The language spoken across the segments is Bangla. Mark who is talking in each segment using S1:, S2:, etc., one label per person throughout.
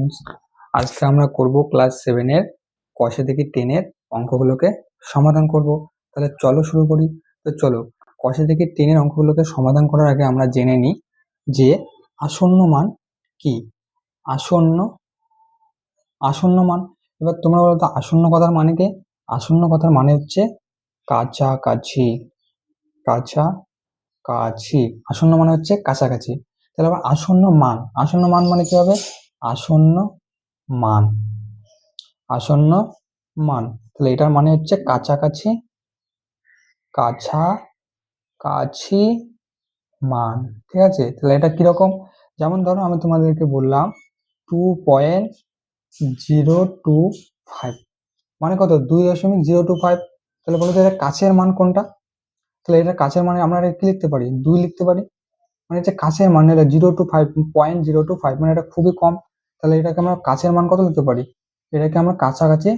S1: স্টুডেন্টস, আজকে আমরা করব ক্লাস 7 এর কষে থেকে 10 এর অঙ্কগুলোকে সমাধান করব। তাহলে চলো শুরু করি। তো চলো, কষে থেকে 10 এর অঙ্কগুলোকে সমাধান করার আগে আমরা জেনে নিই যে আসন্ন মান কি। আসন্ন আসন্ন মান, এবার তোমরা বলো তো আসন্ন কথার মানে কি? আসন্ন কথার মানে হচ্ছে কাছাকাছি। কাছাকাছি, আসন্ন মানে হচ্ছে কাছাকাছি। তাহলে আবার আসন্ন মান মানে কি হবে? আসন্ন মান, আসন্ন মান, তাহলে এটার মানে হচ্ছে কাছাকাছি, কাছাকাছি মান। ঠিক আছে, তাহলে এটা কিরকম? যেমন ধরো আমি তোমাদেরকে বললাম 2.025, মানে কত? 2.025। তাহলে বলো তো এটা কাছের মান কোনটা? তাহলে এটা কাছের মানে আমরা এটা কি লিখতে পারি? 2 লিখতে পারি। মানে হচ্ছে কাছের মান, এটা 025, 0.025, মানে এটা খুবই কম। তাহলে এটাকে আমরা কাছের মান কত লিখতে পারি? এটাকে আমরা কাছাকাছি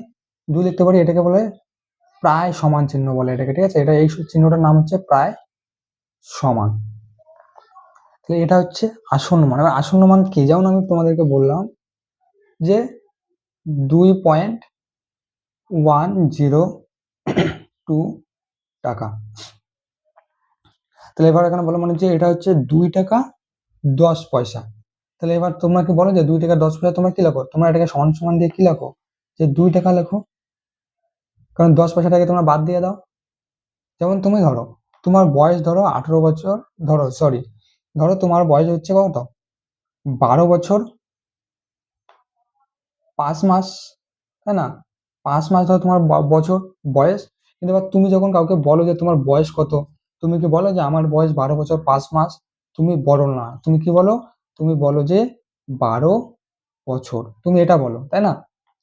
S1: 2 লিখতে পারি। এটাকে বলে প্রায় সমান চিহ্ন বলে এটাকে। ঠিক আছে, এটা এই চিহ্নটার নাম হচ্ছে প্রায় সমান। তাহলে এটা হচ্ছে আসন্ন মান। এবার আসন্ন মান কি? যেমন আমি তোমাদেরকে বললাম যে 2.102 টাকা। তাহলে এবার এখানে বলো মানে যে এটা হচ্ছে 2 টাকা 10 পয়সা। তাহলে এবার তোমরা কি বলো যে 2 টাকা 10 পয়সা তোমরা কি লেখো? তোমরা এটাকে সমান সমান দিয়ে কি লেখো? যে 2 টাকা লেখো, কারণ 10 পয়সাটাকে তোমরা বাদ দিয়ে দাও। যেমন তুমি ধরো তোমার বয়স ধরো 18 বছর, ধরো তোমার বয়স হচ্ছে কত? 12 বছর 5 মাস, তাই না? 5 মাস ধরো তোমার বছর বয়স। কিন্তু এবার তুমি যখন কাউকে বলো যে তোমার বয়স কত, তুমি কি বলো যে আমার বয়স 12 বছর 5 মাস? তুমি বলো না, তুমি কি বলো? তুমি বলো যে 12 বছর, তুমি এটা বলো, তাই না?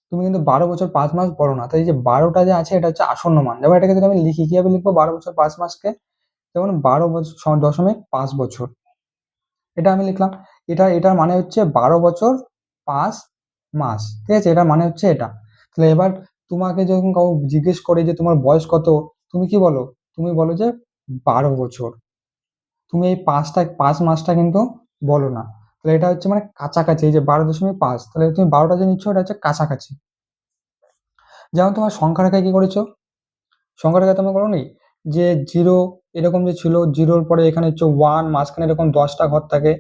S1: তুমি কিন্তু 12 বছর 5 মাস বলো না। তাই এই যে 12টা যে আছে এটা হচ্ছে আসন্ন মান। যেমন এটাকে যদি আমি লিখি, কিভাবে লিখবো? 12 বছর 5 মাসকে যেমন 12 বছর 0.5 বছর, এটা আমি লিখলাম। এটার মানে হচ্ছে 12 বছর 5 মাস। ঠিক আছে, এটার মানে হচ্ছে এটা। তাহলে এবার তোমাকে যখন কাউ জিজ্ঞেস করে যে তোমার বয়স কত, তুমি কি বলো? তুমি বলো যে 12 বছর। তুমি এই 5 মাসটা কিন্তু বলো না। তাহলে এটা হচ্ছে মানে কাছাকাছি, এই যে 12.5, তাহলে তুমি 12টা যে নিচ্ছ এটা হচ্ছে কাছাকাছি। যেমন তোমার সংখ্যা রেখায় কি করেছো? সংখ্যা রেখায় তোমরা করো নি যে 0 এরকম যে ছিল, 0-র পরে এখানে হচ্ছে 1, মাঝখানে এরকম 10টা ঘর থাকে,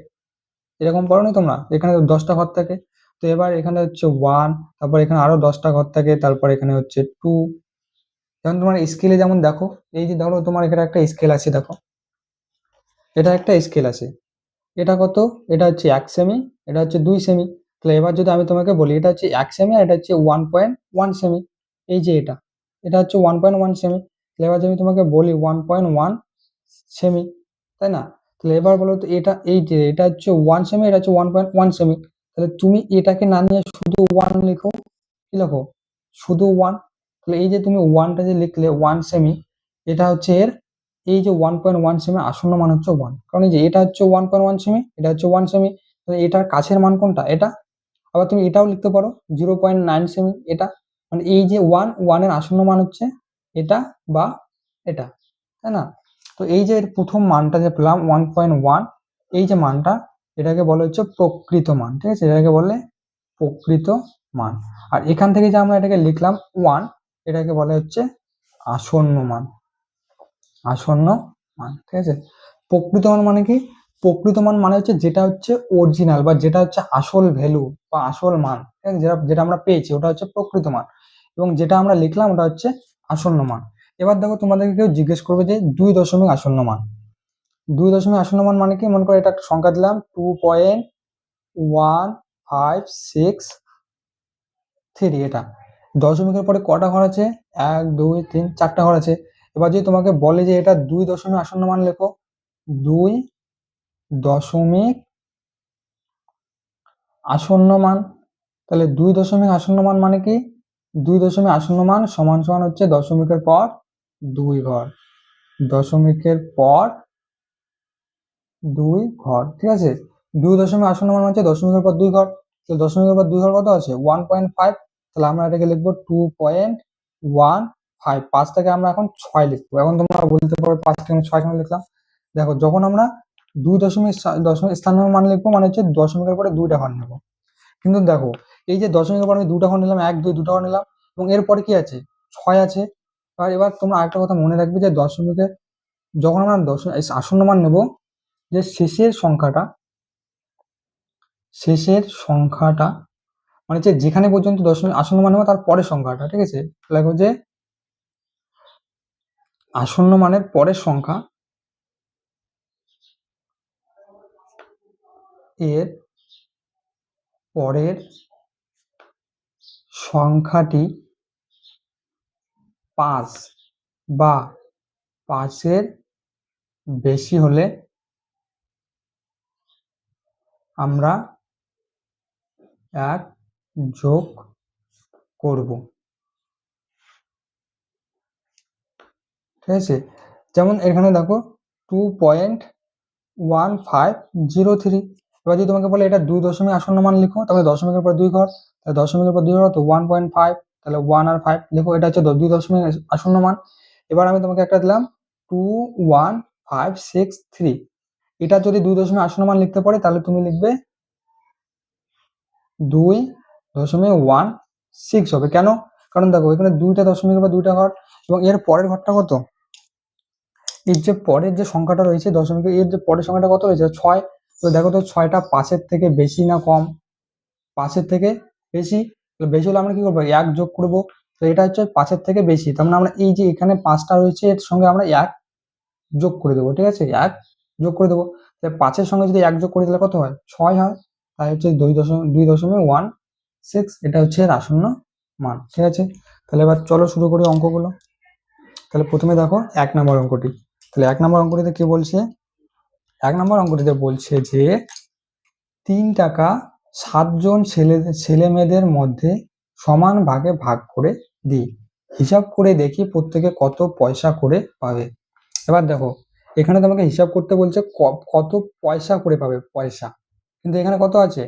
S1: এরকম করো নি তোমরা? এখানে 10টা ঘর থাকে। তো এবার এখানে হচ্ছে 1, তারপর এখানে আরো 10টা ঘর থাকে, তারপর এখানে হচ্ছে 2। যেমন তোমার স্কেলে যেমন দেখো, এই যে ধরো তোমার এখানে একটা স্কেল আছে, দেখো এটা একটা স্কেল আছে। এটা কত? এটা হচ্ছে 1 সেমি, এটা হচ্ছে 2 সেমি। তাহলে এবার যদি আমি তোমাকে বলি এটা হচ্ছে 1 সেমি আর এটা হচ্ছে 1.1 সেমি, এই যে এটা হচ্ছে 1.1 সেমি। তাহলে এবার যদি আমি তোমাকে বলি 1.1 সেমি, তাই না? তাহলে এবার বলো তো এটা, এই যে এটা হচ্ছে 1 সেমি, এটা হচ্ছে 1.1 সেমি। তাহলে তুমি এটাকে না নিয়ে শুধু 1 লিখো। কি লেখো? শুধু 1। তাহলে এই যে তুমি 1টা যে লিখলে 1 সেমি, এটা হচ্ছে এর, এই যে 1.1 সেমি আসন্ন মান হচ্ছে 1, কারণ এই যে এটা হচ্ছে 1.1 সেমি, এটা হচ্ছে 1 সেমি। তাহলে এটার কাছের মান কোনটা? এটা। আবার তুমি এটাও লিখতে পারো 0.9 সেমি, এটা। মানে এই যে 1 এর আসন্ন মান হচ্ছে এটা বা এটা, তাই না? তো এই যে এর প্রথম মানটা যে পেলাম 1.1, এই যে মানটা, এটাকে বলা হচ্ছে প্রকৃত মান। ঠিক আছে, এটাকে বলে প্রকৃত মান। আর এখান থেকে যে আমরা এটাকে লিখলাম 1, এটাকে বলা হচ্ছে আসন্ন মান, আসন্ন মান। ঠিক আছে, প্রকৃত মান মানে কি? প্রকৃত মান মানে হচ্ছে যেটা হচ্ছে অরিজিনাল বা যেটা হচ্ছে আসল ভ্যালু বা আসল মান। ঠিক আছে, যেটা যেটা আমরা পেয়েছি ওটা হচ্ছে প্রকৃত মান, এবং যেটা আমরা লিখলাম ওটা হচ্ছে আসন্ন মান। এবার দেখো তোমাদেরকে কেউ জিজ্ঞেস করবে যে 2 দশমিক আসন্ন মান। 2 দশমিক আসন্ন মান মানে কি? মনে করো এটা একটা সংখ্যা দিলাম 2.1563, এটা দশমিকের পরে কটা ঘর আছে? 1 2 3 4টা ঘর আছে। এবার যদি তোমাকে বলে যে এটা 2 দশমিক আসন্ন মান লেখো, 2 দশমিক আসন্ন মান, তাহলে 2 দশমিক আসন্ন মান মানে কি? 2 দশমিক আসন্ন মান সমান সমান হচ্ছে দশমিকের পর 2 ঘর, দশমিকের পর 2 ঘর। ঠিক আছে, 2 দশমিক আসন্ন মান হচ্ছে দশমিকের পর 2 ঘর। তো দশমিকের পর 2 ঘর কত আছে? 1.5। তাহলে আমরা এটাকে লিখবো 2.15। 5 থেকে আমরা এখন 6 লিখবো। এখন তোমরা বলতে পারো 5 থেকে 6 কেন লিখলাম? দেখো, যখন আমরা 2 দশমিক স্থানীয় মান লিখবো মানে হচ্ছে দশমিকের পরে 2টা ঘর নেবো। কিন্তু দেখো এই যে দশমিকের পর আমি দুটা ঘর নিলাম, 1 2 দুটা ঘর নিলাম, এবং এরপরে কি আছে, 6 আছে। আর এবার তোমরা আরেকটা কথা মনে রাখবে যে দশমিকে যখন আমরা আসন্ন মান নেব, যে শেষের সংখ্যাটা মানে যে যেখানে পর্যন্ত দশমিক আসন্ন মান নেবো তার পরের সংখ্যাটা, ঠিক আছে, দেখো যে আসন্ন মানের পরের সংখ্যা এর পরের সংখ্যাটি 5 বা 5-এর বেশি হলে আমরা 1 যোগ করব, ঠিক আছে। যেমন এখানে দেখো 2.1503। এবার যদি তোমাকে বলে এটা 2 দশমিক আসন্ন মান লিখো, তাহলে দশমিকের পর 2 ঘর, তাহলে দশমিকের পর 2 ঘর তো 1.5, তাহলে 1 আর 5 লিখো, এটা হচ্ছে 2 দশমিক আসন্ন মান। এবার আমি তোমাকে একটা দিলাম 21563, এটা যদি 2 দশমিক আসন্ন মান লিখতে পারে তাহলে তুমি লিখবে 2.16 হবে। কেন? কারণ দেখো এখানে 2টা দশমিকের পর 2টা ঘর, এবং এর পরের ঘরটা কত, এর যে পরের যে সংখ্যাটা রয়েছে দশমিকের, এর যে পরের সংখ্যাটা কত রয়েছে 6। তো দেখো তো 6টা 5-এর থেকে বেশি না কম, 5-এর থেকে বেশি। বেশি হলে আমরা কি করবো, 1 যোগ করবো। তো এটা হচ্ছে 5-এর থেকে বেশি, তার মানে আমরা এই যে এখানে 5টা রয়েছে এর সঙ্গে আমরা 1 যোগ করে দেবো, ঠিক আছে, 1 যোগ করে দেবো। 5-এর সঙ্গে যদি 1 যোগ করি তাহলে কত হয়, 6 হয়। তাই হচ্ছে 2.16, এটা হচ্ছে এর আসন্ন মান, ঠিক আছে। তাহলে এবার চলো শুরু করি অঙ্কগুলো। তাহলে প্রথমে দেখো 1 নম্বর অঙ্কটি। তাহলে 1 নম্বর অঙ্কটিতে কি বলছে, 1 নম্বর অঙ্কটিতে বলছে যে 3 টাকা 7 জন ছেলে মেয়েদের মধ্যে সমান ভাগে ভাগ করে দিই, হিসাব করে দেখি প্রত্যেকে কত পয়সা করে পাবে। এবার দেখো এখানে তোমাকে হিসাব করতে বলছে কত পয়সা করে পাবে, পয়সা, কিন্তু এখানে কত আছে,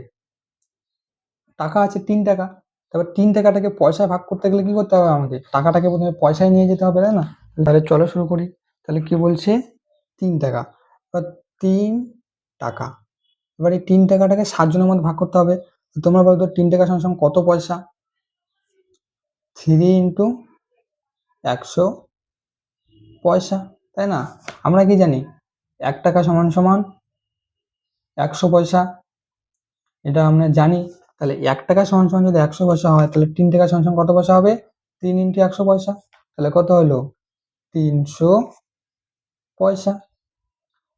S1: টাকা আছে 3 টাকা। তারপর 3 টাকাটাকে পয়সায় ভাগ করতে গেলে কি করতে হবে, আমাকে টাকাটাকে প্রথমে পয়সায় নিয়ে যেতে হবে, তাই না। তাহলে চলো শুরু করি। তাহলে কি বলছে, 3 টাকা, এবার 3 টাকা, এবার এই 3 টাকাটাকে 7 জনের মধ্যে ভাগ করতে হবে। তোমরা বলতো 3 টাকা সমান সমান কত পয়সা, 3 ইন্টু 100 পয়সা, তাই না। আমরা কি জানি 1 টাকা সমান সমান 100 পয়সা, এটা আমরা জানি। তাহলে 1 টাকা সমান সমান যদি 100 পয়সা হয়, তাহলে 3 টাকা সমান সমান কত পয়সা হবে, 3 ইন্টু 100 পয়সা, তাহলে কত হলো 300 পয়সা।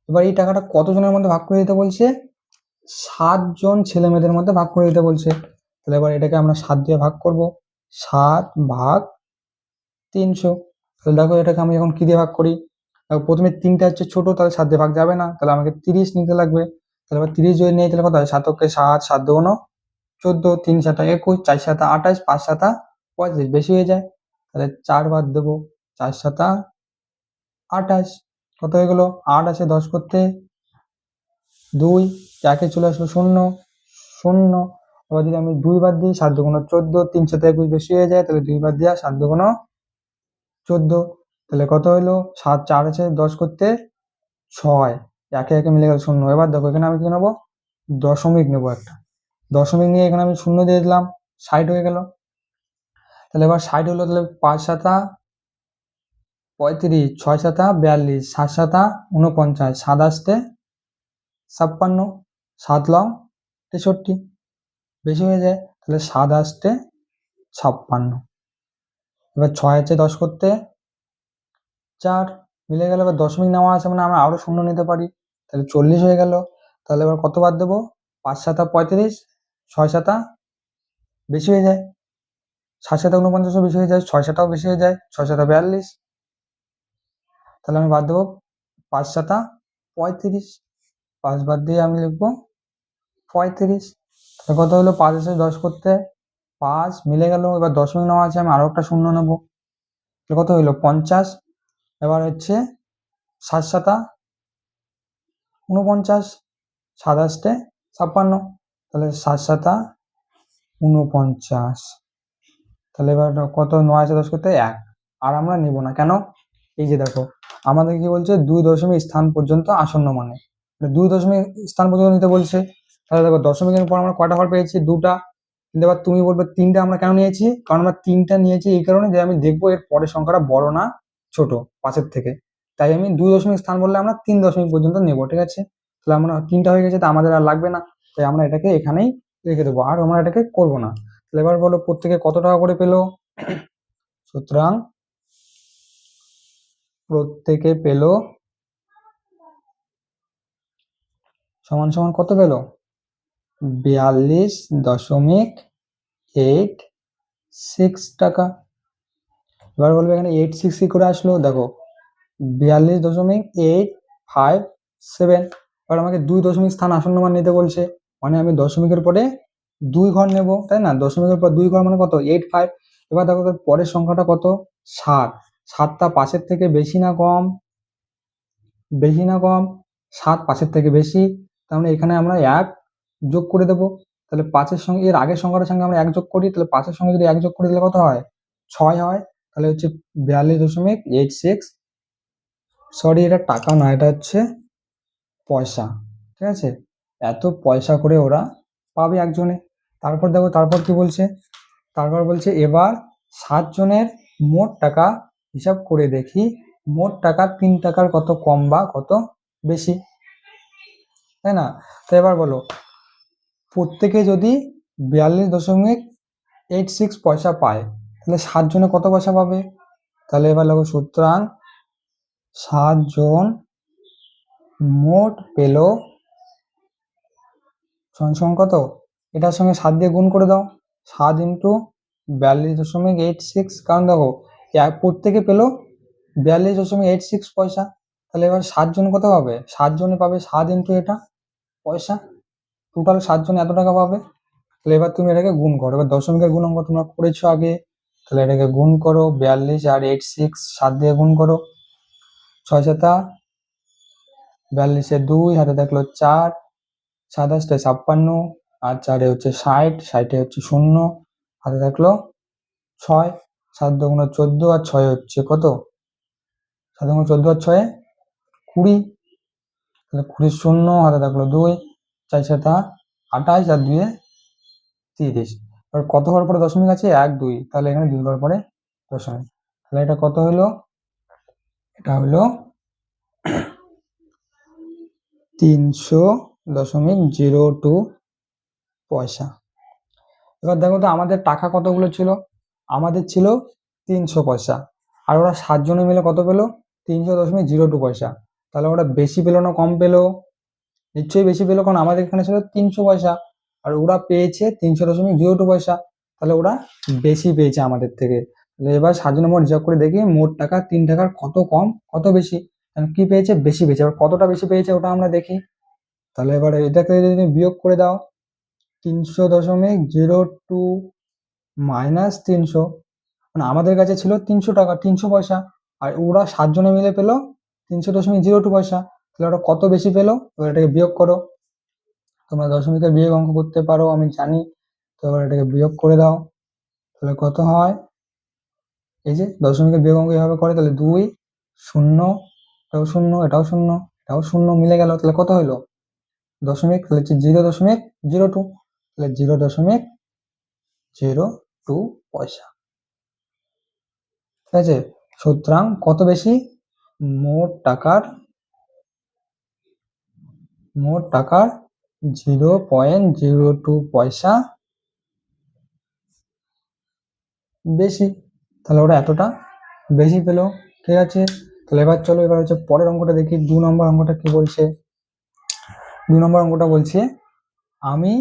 S1: এবার এই টাকাটা কতজনের মধ্যে ভাগ করে দিতে বলছে, 7 জন ছেলে মেয়েদের মধ্যে ভাগ করে দিতে বলছে। তাহলে এবার এটাকে আমরা 7 দিয়ে ভাগ করব, 7 ভাগ 300। তাহলে দেখো এটাকে আমি এখন কি দিয়ে ভাগ করি, প্রথমে 3টা হচ্ছে ছোট, তাহলে 7 দিয়ে ভাগ যাবে না, তাহলে আমাকে 30 নিতে লাগবে। তাহলে এবার 30 যদি নেই তাহলে কত হয়, 7 7, 7 2 14, 3 7 21, 4 7 28, 5 7 35, বেশি হয়ে যায়। তাহলে 4 বাদ দেবো, 4 7 28, কত হয়ে গেল, 8 আছে 10 করতে 2, একে চলে আসলো 0 0। এবার যদি আমি 2 বাদ দিই, 7 2 14, 3 7 21 বেশি হয়ে যায়, তাহলে 2 বাদ দেওয়া, 7 2 14, তাহলে কত হলো 7, 4 আছে 10 করতে 6, একে একে মিলে গেল 0। এবার দেখো এখানে আমি কি নেবো, দশমিক নেবো একটা, দশমিক নিয়ে এখানে আমি 0 দিয়ে দিলাম, 60 হয়ে গেল। তাহলে এবার 60 হলো, তাহলে 5 7 35, 6 7 42, 7 7 49, 7 আসতে 56, 7 লং 63, বেশি হয়ে যায়, তাহলে 7 আসতে 56। এবার 6 আছে 10 করতে 4, মিলে গেল। এবার দশমিক নেওয়া আছে মানে আমরা আরো 0 নিতে পারি, তাহলে 40 হয়ে গেল। তাহলে এবার কত বাদ দেবো, 5 7 35, 6 7 বেশি হয়ে যায়, 7 7 49 বেশি হয়ে যায়, 6 7 বেশি হয়ে যায়, 6 7 42, তাহলে আমি বাদ দেবো 5 7 35, 5 বাদ দিয়ে আমি লিখবো 35। তাহলে কত হলো, 5 এসে 10 করতে 5, মিলে গেল। এবার দশমিক নেওয়া আছে, আমি আরো একটা 0 নেবো, কত হইলো 50। এবার হচ্ছে 7 7 49, 7 আসতে 56, তাহলে 7 7 49। তাহলে এবার কত, 9 আছে 10 করতে 1, আর আমরা নিব না, কেন, এই যে দেখো আমাদের কি বলছে 2 দশমিক স্থান পর্যন্ত আসন্ন মানে 2 দশমিক স্থান পর্যন্ত নিতে বলছে। তাহলে দেখো দশমিকের পর আমরা কয়টা ঘর পেয়েছি? দুটা। কিন্তু এবার তুমি বলবে তিনটা আমরা কেন নিয়েছি? কারণ আমরা তিনটা নিয়েছি এই কারণে যে আমি দেখবো এর পরের সংখ্যাটা বড় না ছোট পাঁচের থেকে। তাই আমি 2 দশমিক স্থান বললে আমরা 3 দশমিক পর্যন্ত নেবো, ঠিক আছে? তাহলে আমরা তিনটা হয়ে গেছে, তা আমাদের আর লাগবে না, তাই আমরা এটাকে এখানেই রেখে দেবো, আর আমরা এটাকে করবো না। তাহলে এবার বলো প্রত্যেকে কত টাকা করে পেলো? সুতরাং প্রত্যেকে পেলো সমান সমান কত পেলো? 42.86 টাকা। এবার বলবে এখানে 86 কি করে আসলো? দেখো 42.857। এবার আমাকে 2 দশমিক স্থান আসন্ন মান নিতে বলছে, মানে আমি দশমিকের পরে 2 ঘর নেব, তাই না? দশমিকের পর 2 ঘর মানে কত? 85। এবার দেখো তার পরের সংখ্যাটা কত? 7। 7টা 5-এর থেকে বেশি না কম? বেশি না কম? 7 5-এর থেকে বেশি, তার মানে এখানে আমরা 1 যোগ করে দেবো। তাহলে 5-এর সঙ্গে এর আগের সংখ্যাটার সঙ্গে আমরা 1 যোগ করি, তাহলে 5-এর সঙ্গে যদি 1 যোগ করি তাহলে কত হয়? 6 হয়। তাহলে হচ্ছে 42.86। সরি, এটা টাকা না, এটা হচ্ছে পয়সা, ঠিক আছে? এত পয়সা করে ওরা পাবে একজনে। তারপর দেখো তারপর কি বলছে? তারপর বলছে এবার 7 জনের মোট টাকা হিসাব করে দেখি মোট টাকা 3 টাকার কত কম বা কত বেশি, তাই না? তো এবার বলো প্রত্যেকে যদি 42.86 পয়সা পায়, তাহলে 7 জনে কত পয়সা পাবে? তাহলে এবার দেখো সুতরাং 7 জন মোট পেল সমান কত? এটার সঙ্গে 7 দিয়ে গুণ করে দাও। 7 ইন্টু 42.86, কারণ দেখো প্রত্যেকে পেলো 42.86 পয়সা। তাহলে এবার 7 জন কত পাবে? 7 জনে পাবে 7 ইন্টু এটা পয়সা, টোটাল 7 জন এত টাকা পাবে। তাহলে এবার তুমি এটাকে গুণ করো। এবার দশমিকের গুণাঙ্ক তোমরা করেছো আগে, তাহলে এটাকে গুণ করো। 42 আর 86 7 দিয়ে গুণ করো। 6 7 42 2, হাতে থাকলো 4, 27 56, আর 4 হচ্ছে 60, 60 হচ্ছে 0, হাতে থাকলো 6, 7 2 14, আর 6 হচ্ছে কত? 7 2 14 আর 6 20, তাহলে 20 0, হাতে থাকলো 2, 4 7 28, আর 2 30। এবার কত ঘর পরে দশমিক আছে? 1 2, তাহলে এখানে 2 ঘর পরে দশমিক। তাহলে এটা কত হলো? এটা হলো 300.02 পয়সা। এবার দেখো তো আমাদের টাকা কতগুলো ছিল? আমাদের ছিল 300 পয়সা, আর ওরা 7 জনে মিলে কত পেলো? 300.02 পয়সা। তাহলে ওরা বেশি পেলো না কম পেলো? নিশ্চয়ই বেশি পেলো, কারণ আমাদের এখানে ছিল 300 পয়সা, আর ওরা পেয়েছে 300.02 পয়সা। তাহলে ওরা বেশি পেয়েছে আমাদের থেকে। তাহলে এবার 7 জনের মোট হিসাব করে দেখি মোট টাকা 3 টাকার কত কম কত বেশি। কি পেয়েছে? বেশি পেয়েছে। এবার কতটা বেশি পেয়েছে ওটা আমরা দেখি। তাহলে এবার এটাকে যদি বিয়োগ করে দাও, 300.02 মাইনাস 300, মানে আমাদের কাছে ছিল 300 টাকা 300 পয়সা, আর ওরা 7 জনে মিলে পেলো 300.02 পয়সা। তাহলে ওরা কত বেশি পেলো? এবার এটাকে বিয়োগ করো। তোমরা দশমিকের বিয়োগ অঙ্ক করতে পারো, আমি জানি। তো এবার এটাকে বিয়োগ করে দাও, তাহলে কত হয়? এই যে দশমিকের বিয়োগ অঙ্ক এভাবে করে, তাহলে 2 0, এটাও 0, এটাও 0, এটাও 0 মিলে গেল, তাহলে কত হলো? দশমিক, তাহলে হচ্ছে 0.02, তাহলে 0.02 পয়সা, ঠিক আছে? সুতরাং কত বেশি? মোট টাকার 0.02 পয়সা বেশি। তাহলে ওরা এতটা বেশি পেলো, ঠিক আছে? তাহলে এবার চলো এবার হচ্ছে পরের অঙ্কটা দেখি। 2 নম্বর অঙ্কটা কি বলছে? 2 নম্বর অঙ্কটা বলছে আমি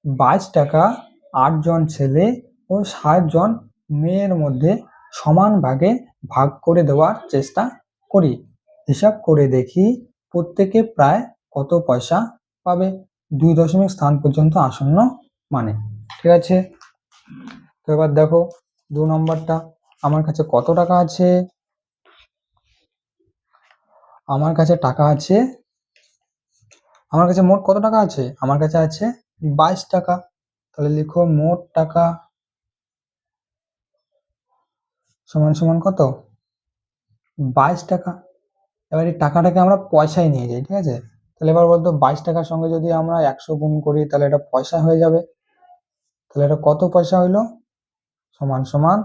S1: 22 টাকা 8 জন ছেলে ও 60 জন মেয়ের মধ্যে সমান ভাগে ভাগ করে দেওয়ার চেষ্টা করি। হিসাব করে দেখি প্রত্যেকে প্রায় কত পয়সা পাবে 2 দশমিক স্থান পর্যন্ত আসন্ন মানে, ঠিক আছে? তো এবার দেখো 2 নম্বরটা, আমার কাছে কত টাকা আছে? আমার কাছে টাকা আছে, আমার কাছে মোট কত টাকা আছে? আমার কাছে আছে 22 টাকা। তাহলে লিখো মোট টাকা সমান সমান কত? 22 টাকা। এবার এই টাকাটাকে আমরা পয়সায় নিয়ে যাই, ঠিক আছে? তাহলে এবার বলতো 22 টাকার সঙ্গে যদি আমরা 100 গুণ করি তাহলে এটা পয়সা হয়ে যাবে। তাহলে এটা কত পয়সা হইলো? সমান সমান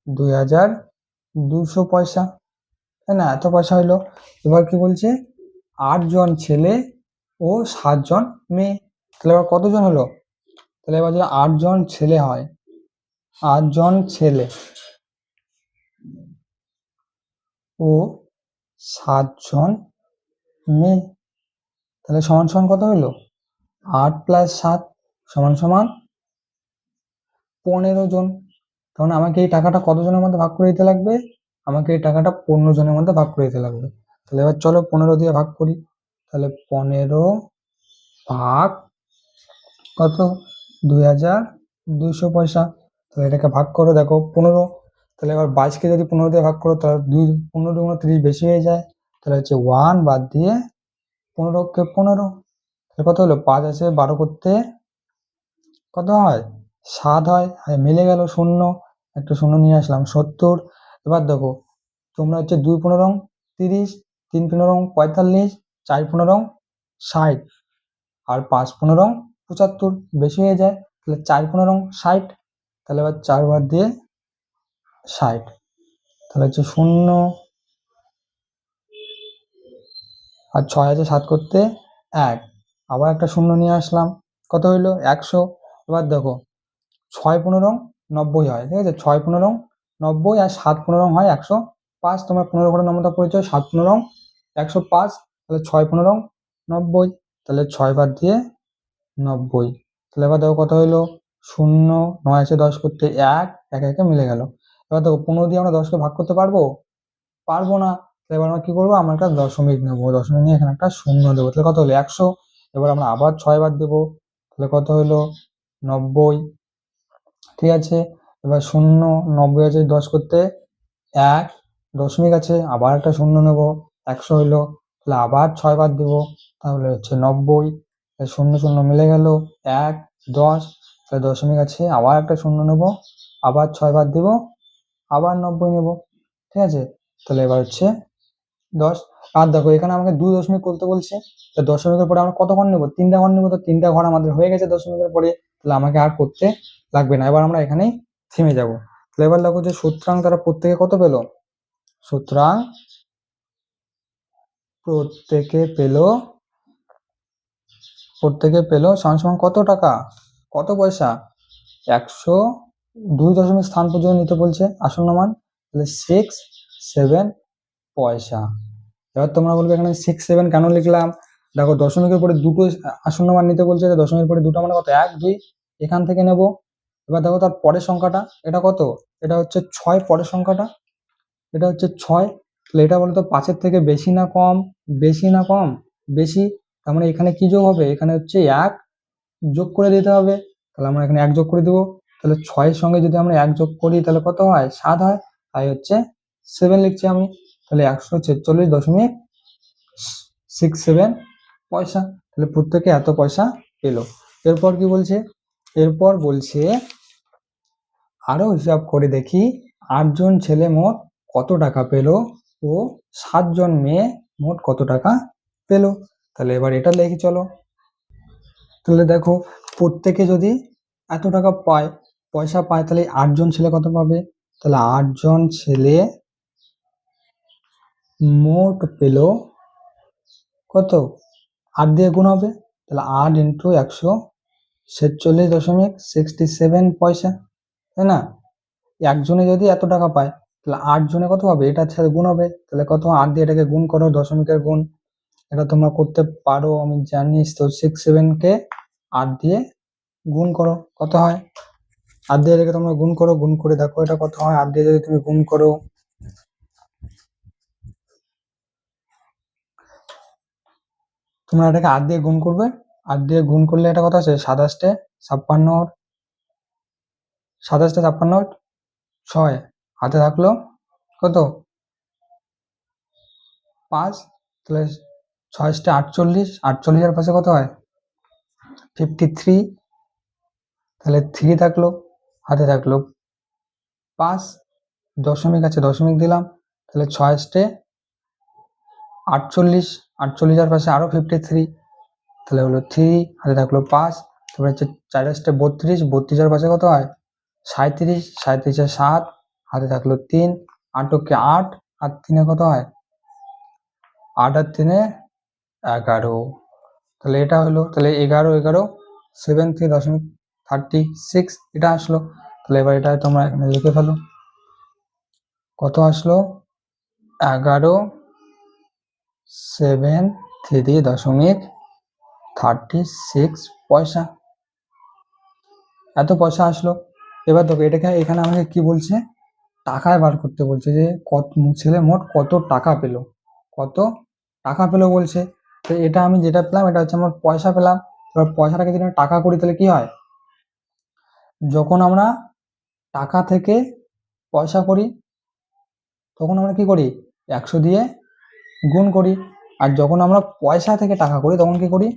S1: 2200 পয়সা, তাই না? এত পয়সা হইলো। এবার কি বলছে? 8 জন ছেলে ও 7 জন মেয়ে। তাহলে এবার কতজন হলো? তাহলে এবার যদি 8 জন ছেলে হয়, 8 জন ছেলে ও 7 জন মেয়ে, তাহলে সমান সমান কত হইলো? 8 + 7 সমান সমান 15 জন। তখন আমাকে এই টাকাটা কতজনের মধ্যে ভাগ করে দিতে লাগবে? আমাকে এই টাকাটা 15 জনের মধ্যে ভাগ করে দিতে লাগবে। তাহলে এবার চলো 15 দিয়ে ভাগ করি। তাহলে 15 ভাগ কত? 2200 পয়সা। তাহলে এটাকে ভাগ করো, দেখো 15। তাহলে এবার 22কে যদি 15 দিয়ে ভাগ করো তাহলে 15 × 30 বেশি হয়ে যায়। তাহলে হচ্ছে 1 বাদ দিয়ে 15কে 15। তাহলে কত হলো? 5 আছে 12 করতে কত হয়? 7 হয়। মিলে গেল শূন্য, একটা শূন্য নিয়ে আসলাম 70। এবার দেখো তোমরা হচ্ছে 2 15 30, 3 15 45, 4 15 60 আর 5 15 75, বেশি হয়ে যায়। তাহলে 4 15 60। তাহলে এবার 4 বাদ দিয়ে 60। তাহলে হচ্ছে শূন্য আর 6 আছে 7 করতে 1, আবার একটা শূন্য নিয়ে আসলাম, কত হইলো? 100। এবার দেখো 6 15 90 হয়, ঠিক আছে? 6 15 90 আর 7 15 হয় 105। তোমরা 15 করে নম্বরটা পড়েছো, 7 15 105। তাহলে 6 15 90। তাহলে 6 বাদ দিয়ে 90। তাহলে এবার দেখো কত হইলো? শূন্য, 9 আছে 10 করতে 1, একে একে মিলে গেল। এবার দেখো 15 দিয়ে আমরা 10কে ভাগ করতে পারবো? পারবো না। তাহলে এবার আমরা কি করবো? আমরা একটা দশমিক নেবো, দশমিক নিয়ে এখানে একটা শূন্য দেবো। তাহলে কত হলো? 100। এবার আমরা আবার 6 বাদ দেবো, তাহলে কত হলো? 90। ঠিক আছে, এবার শূন্য, 90 আছে 10 করতে 1, দশমিক আছে আবার একটা শূন্য নেব, 100 হইলো। তাহলে আবার 6 বাদ দিব, তাহলে হচ্ছে 90। শূন্য শূন্য মিলে গেল 1 10। তাহলে দশমিক আছে আবার একটা শূন্য নেব, আবার 6 বাদ দিব, আবার 90 নেব। ঠিক আছে, তাহলে এবার হচ্ছে 10। আর দেখো এখানে আমাকে 2 দশমিক করতে বলছে, তো দশমিকের পরে আমরা কত ঘর নেব? 3টা ঘর নেব। তো 3টা ঘর আমাদের হয়ে গেছে দশমিকের পরে, তাহলে আমাকে আর করতে লাগবে না। এবার আমরা এখানেই থেমে যাব। তাহলে এবার দেখো যে সুতরাং তারা প্রত্যেকে কত পেল? সুতরাং প্রত্যেকে পেল সমান সমান কত টাকা, কত পয়সা? 102 দশমিক স্থান পর্যন্ত নিতে বলছে আসন্ন মান, তাহলে 6 7 পয়সা। এবার তোমরা বলবে এখানে 6 7 কেন লিখলাম? দেখো দশমিকের পরে দুটো আসন্ন মান নিতে বলছে, দশমিকের পরে দুটো মানে কত? 1 2, এখান থেকে নেব। এবার দেখো তার পরের সংখ্যাটা, এটা কত? এটা হচ্ছে 6 পরের সংখ্যাটা, এটা হচ্ছে 6। তাহলে এটা বলতো 5-এর থেকে বেশি না কম? বেশি না কম? বেশি। তার মানে এখানে কি যোগ হবে? এখানে হচ্ছে 1 যোগ করে দিতে হবে। তাহলে আমরা এখানে 1 যোগ করে দেবো। তাহলে 6-এর সঙ্গে যদি আমরা 1 যোগ করি তাহলে কত হয়? 7 হয়। তাই হচ্ছে 7 লিখছি আমি। তাহলে 146.67 পয়সা। তাহলে প্রত্যেকে এত পয়সা পেল। এরপর কি বলছে? এরপর বলছে আরো হিসাব করে দেখি 8 জন ছেলে মোট কত টাকা পেল ও 7 জন মেয়ে মোট কত টাকা পেল। তাহলে এবার এটা লিখি চলো। তাহলে দেখো প্রত্যেকে যদি এত টাকা পায়, পয়সা পায়, তাহলে 8 জন ছেলে কত পাবে? তাহলে 8 জন ছেলে মোট পেল কত? 8 দিয়ে গুণ হবে, তাহলে 8 × 146.67 পয়সা, তাই না? একজনে যদি এত টাকা পায় তাহলে 8 জনে কত পাবে? এটার সাথে গুণ হবে, তাহলে কত? 8 দিয়ে এটাকে গুণ করো, দশমিকের গুণ। এটা তোমরা করতে পারো আমি জানি। তো 6 7কে 8 দিয়ে গুণ করো, কত হয়? 8 দিয়ে এটাকে তোমরা গুণ করো, গুণ করে দেখো এটা কত হয়। 8 দিয়ে যদি তুমি গুণ করো, তোমরা এটাকে 8 দিয়ে গুণ করবে। 8 দিয়ে গুণ করলে এটা কত আছে? 27 56, 27 56 6 হাতে থাকলো কত? 5। তাহলে 6 48, 48-এর পাশে কত হয়? 53। তাহলে 3 থাকলো, হাতে থাকলো 5, দশমিক আছে দশমিক দিলাম। তাহলে 6 48, 48-এর পাশে আরো 53, তাহলে হলো 3, হাতে থাকলো 5, তারপরে হচ্ছে 4 আসতে 32, 32 পাশে কত হয় 37, 37 7, হাতে থাকলো 3, 8 কে 8, আর 3 কত হয় 8 আর 3 11। তাহলে এটা হলো, তাহলে 11 11 73.36 এটা আসলো। তাহলে এবার এটা তোমরা এখানে লিখে ফেলো, কত আসলো 11.73 পয়সা, এত পয়সা আসলো। এবার দেখো এটাকে এখানে আমাকে কি বলছে, টাকায় বার করতে বলছে যে কত ছেলে মোট কত টাকা পেলো, কত টাকা পেলো বলছে। তো এটা আমি যেটা পেলাম এটা হচ্ছে আমার পয়সা পেলাম। এবার পয়সাটাকে যদি আমি টাকা করি তাহলে কি হয়, যখন আমরা টাকা থেকে পয়সা করি তখন আমরা কি করি 100 দিয়ে গুণ করি, আর যখন আমরা পয়সা থেকে টাকা করি তখন কি করি,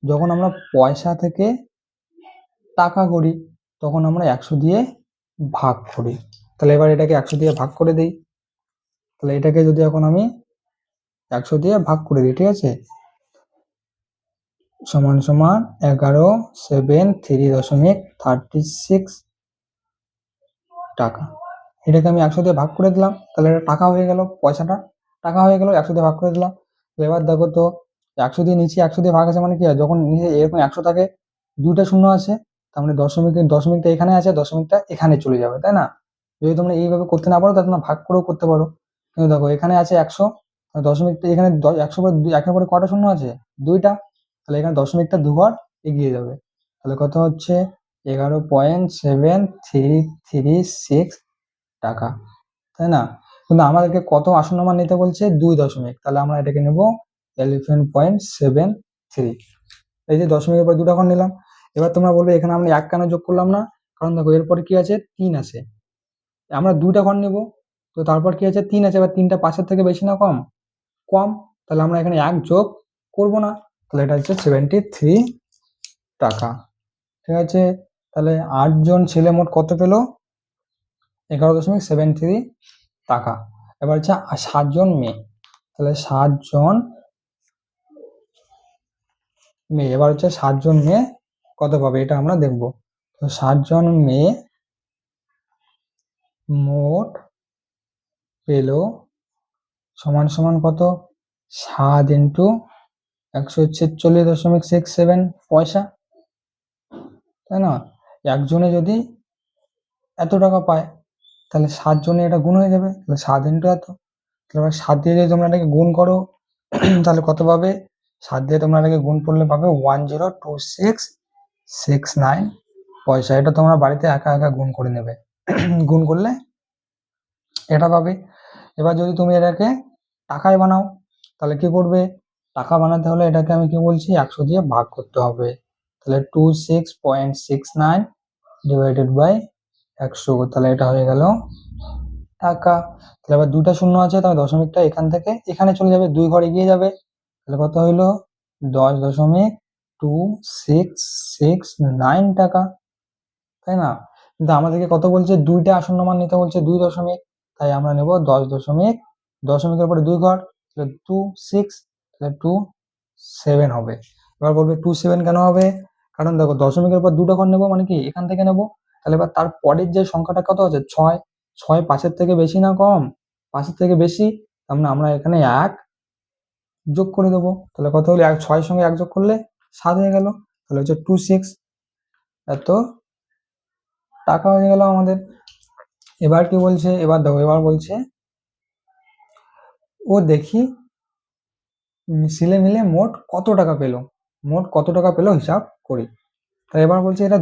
S1: যখন আমরা পয়সা থেকে টাকা করি তখন আমরা 100 দিয়ে ভাগ করি। তাহলে এবার এটাকে 100 দিয়ে ভাগ করে দিই, তাহলে এটাকে যদি এখন আমি 100 দিয়ে ভাগ করে দিই, ঠিক আছে, সমান সমান 11.73 টাকা। এটাকে আমি 100 দিয়ে ভাগ করে দিলাম, তাহলে এটা টাকা হয়ে গেল, পয়সাটা টাকা হয়ে গেল, 100 দিয়ে ভাগ করে দিলাম। এবার দেখো তো 100 দিয়ে নিচে 100 দিয়ে ভাগ আছে মানে কি হয়, যখন নিচে এরকম 100 থাকে দুইটা শূন্য আছে, তার মানে দশমিকটা এখানে আছে, দশমিকটা এখানে চলে যাবে, তাই না। যদি তোমরা এইভাবে করতে না পারো তাহলে তোমরা ভাগ করেও করতে পারো, কিন্তু দেখো এখানে আছে 100, দশমিকটা এখানে 100 পরে একের পরে কটা শূন্য আছে, দুইটা, তাহলে এখানে দশমিকটা দুঘর এগিয়ে যাবে। তাহলে কত হচ্ছে 11.7336 টাকা, তাই না। কিন্তু আমাদেরকে কত আসন্ন মান নিতে বলছে 2 দশমিক, তাহলে আমরা এটাকে নেব 11.73। এই যে দশমিকের পর দুটা ঘর নিলাম। এবার তোমরা বলবে এখানে আমরা 1 কেন যোগ করলাম না, কারণ দেখো এরপরে কি আছে 3 আছে, আমরা দুইটা ঘর নেব, তো তারপর কি আছে 3 আছে, এবার 3টা 5-এর থেকে বেশি না কম, কম, তাহলে আমরা এখানে 1 যোগ করব না, তাহলে এটা হচ্ছে 73 টাকা, ঠিক আছে। তাহলে 8 জন ছেলে মোট কত পেল 11.73 টাকা। এবার হচ্ছে 7 জন মেয়ে, তাহলে 7 জন মেয়ে, এবার হচ্ছে 7 জন মেয়ে কত পাবে এটা আমরা দেখব। তো 7 জন মেয়ে মোট পেল সমান সমান কত 7 ইন্টু 146.67 পয়সা, তাই না। একজনে যদি এত টাকা পায় তাহলে 7 জনে এটা গুণ হয়ে যাবে, তাহলে 7 ইন্টু এত, তাহলে 7 দিয়ে যদি তোমরা এটাকে গুণ করো তাহলে কত পাবে, 7 দিয়ে তোমরা এটাকে গুণ করলে পাবে 102669 পয়সা। এটা তোমরা বাড়িতে একা একা গুণ করে নেবে, গুণ করলে এটা পাবে। এবার যদি তুমি এটাকে টাকায় বানাও তাহলে কি করবে, টাকা বানাতে হলে এটাকে আমি কি বলছি 100 দিয়ে ভাগ করতে হবে, তাহলে 26.69 ডিভাইডেড বাই 100, তাহলে এটা হয়ে গেল টাকা। তাহলে আবার দুটা শূন্য আছে, তাহলে দশমিকটা এখান থেকে এখানে চলে যাবে, 2 ঘর এগিয়ে যাবে, তাহলে কত হইলো 10.2669 টাকা, তাই না। কিন্তু আমাদেরকে কত বলছে দুইটা আসন্ন মান নিতে বলছে 2 দশমিক, তাই আমরা নেব 10 দশমিক, দশমিকের পরে 2 ঘর, তাহলে 26, তাহলে 27 হবে। এবার বলবে 27 কেন হবে, কারণ দেখো দশমিকের পর দুটো ঘর নেবো মানে কি এখান থেকে নেব, তাহলে এবার তার পরের যে সংখ্যাটা কত আছে 6, 6 5-এর থেকে বেশি না কম, 5-এর থেকে বেশি, তার মানে আমরা এখানে 1 যোগ করে দেবো, তাহলে কত হলো 6 সঙ্গে 1 যোগ করলে 7 হয়ে গেল, তাহলে হচ্ছে 26 এত টাকা হয়ে গেল আমাদের। এবার কি বলছে, এবার দেখো এবার বলছে ও দেখি ছেলে মিলে মোট কত টাকা পেলো, মোট কত টাকা পেলো হিসাব করি। তাই এবার বলছে এটা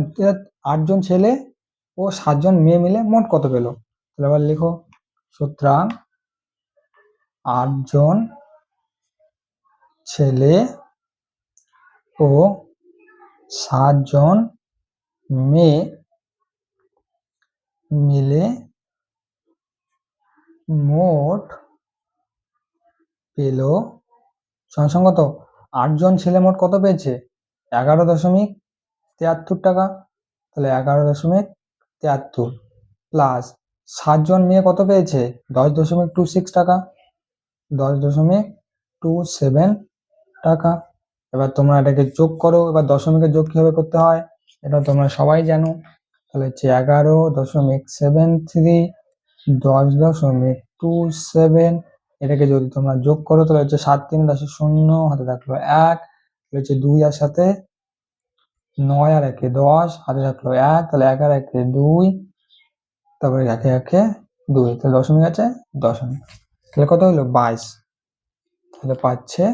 S1: 8 জন ছেলে ও 7 জন মেয়ে মিলে মোট কত পেলো, তাহলে এবার লিখো, সুতরাং 8 জন ছেলে ও 7 জন মেয়ে মিলে মোট পেল সঙ্গে কত, 8 জন ছেলে মোট কত পেয়েছে 11.73 টাকা, তাহলে 11.73 প্লাস 7 জন মেয়ে কত পেয়েছে 10.26 টাকা, 10.27 টাকা, এবার তোমরা এটাকে যোগ করো। এবার দশমিকের যোগ কিভাবে করতে হয় এটা তোমরা সবাই জানো। তাহলে হচ্ছে 11.73, 10.27। এটাকে যদি তোমরা যোগ করো তাহলে হচ্ছে 7 3 0, হাতে থাকলো 1, হচ্ছে 2 আর সাথে 9 আর 1 10, হাতে থাকলো 1, তাহলে 1 আর 1 2, তারপরে 1 1 2, তাহলে দশমিক আছে দশমিক। তাহলে কত হলো 22। তাহলে পাচ্ছে